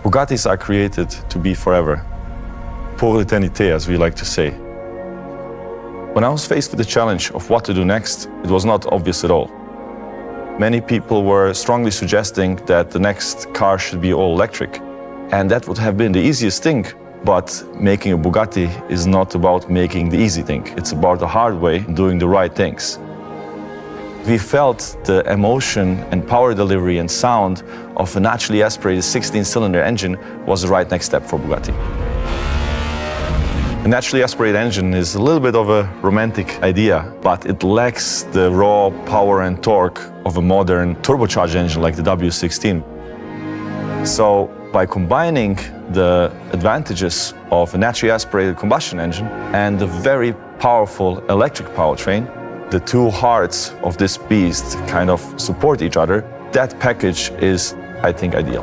Bugattis are created to be forever. Pour l'éternité, as we like to say. When I was faced with the challenge of what to do next, it was not obvious at all. Many people were strongly suggesting that the next car should be all electric. And that would have been the easiest thing. But making a Bugatti is not about making the easy thing. It's about the hard way, doing the right things. We felt the emotion and power delivery and sound of a naturally aspirated 16-cylinder engine was the right next step for Bugatti. A naturally aspirated engine is a little bit of a romantic idea, but it lacks the raw power and torque of a modern turbocharged engine like the W16. So by combining the advantages of a naturally aspirated combustion engine and a very powerful electric powertrain, the two hearts of this beast kind of support each other. That package is, I think, ideal.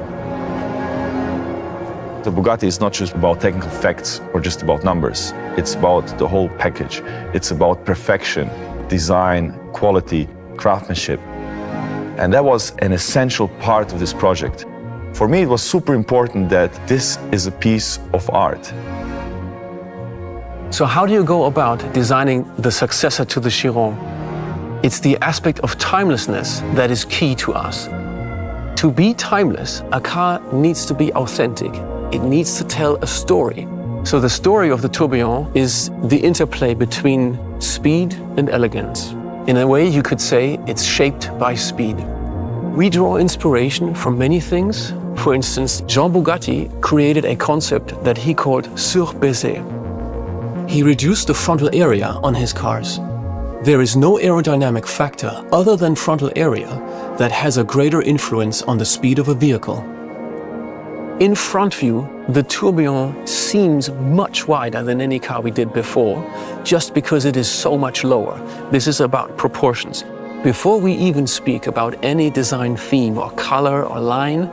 The Bugatti is not just about technical facts or just about numbers. It's about the whole package. It's about perfection, design, quality, craftsmanship. And that was an essential part of this project. For me, it was super important that this is a piece of art. So how do you go about designing the successor to the Chiron? It's the aspect of timelessness that is key to us. To be timeless, a car needs to be authentic. It needs to tell a story. So the story of the tourbillon is the interplay between speed and elegance. In a way, you could say it's shaped by speed. We draw inspiration from many things. For instance, Jean Bugatti created a concept that he called surbaiser. He reduced the frontal area on his cars. There is no aerodynamic factor other than frontal area that has a greater influence on the speed of a vehicle. In front view, the tourbillon seems much wider than any car we did before, just because it is so much lower. This is about proportions. Before we even speak about any design theme or color or line,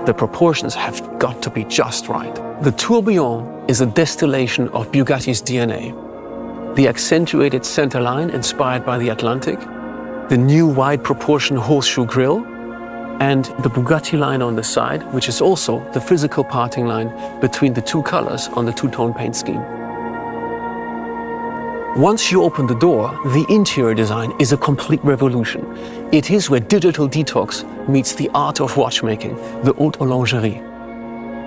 the proportions have got to be just right. The tourbillon is a distillation of Bugatti's DNA. The accentuated center line inspired by the Atlantic, the new wide proportion horseshoe grille, and the Bugatti line on the side, which is also the physical parting line between the two colors on the two-tone paint scheme. Once you open the door, the interior design is a complete revolution. It is where digital detox meets the art of watchmaking, the haute horlogerie.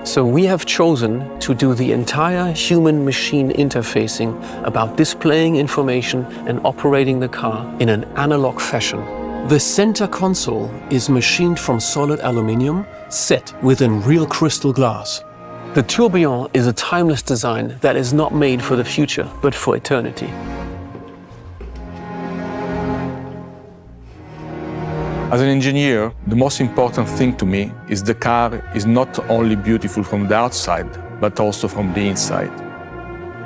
So we have chosen to do the entire human-machine interfacing about displaying information and operating the car in an analog fashion. The center console is machined from solid aluminium, set within real crystal glass. The tourbillon is a timeless design that is not made for the future, but for eternity. As an engineer, the most important thing to me is the car is not only beautiful from the outside, but also from the inside.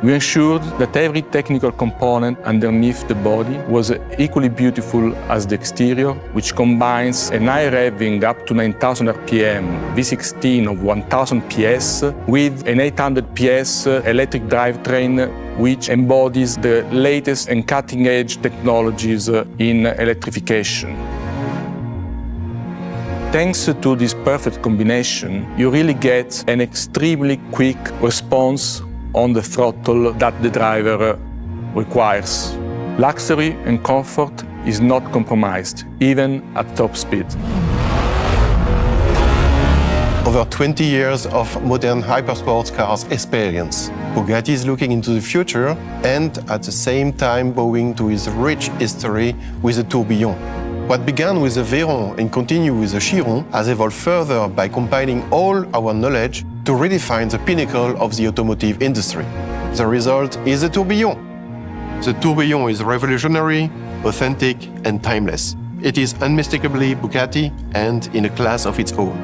We ensured that every technical component underneath the body was equally beautiful as the exterior, which combines an high revving up to 9,000 RPM V16 of 1,000 PS with an 800 PS electric drivetrain, which embodies the latest and cutting-edge technologies in electrification. Thanks to this perfect combination, you really get an extremely quick response on the throttle that the driver requires. Luxury and comfort is not compromised, even at top speed. Over 20 years of modern hypersports cars experience, Bugatti is looking into the future and at the same time bowing to his rich history with the tourbillon. What began with the Veyron and continued with the Chiron has evolved further by combining all our knowledge to redefine the pinnacle of the automotive industry. The result is the tourbillon. The tourbillon is revolutionary, authentic, and timeless. It is unmistakably Bugatti and in a class of its own.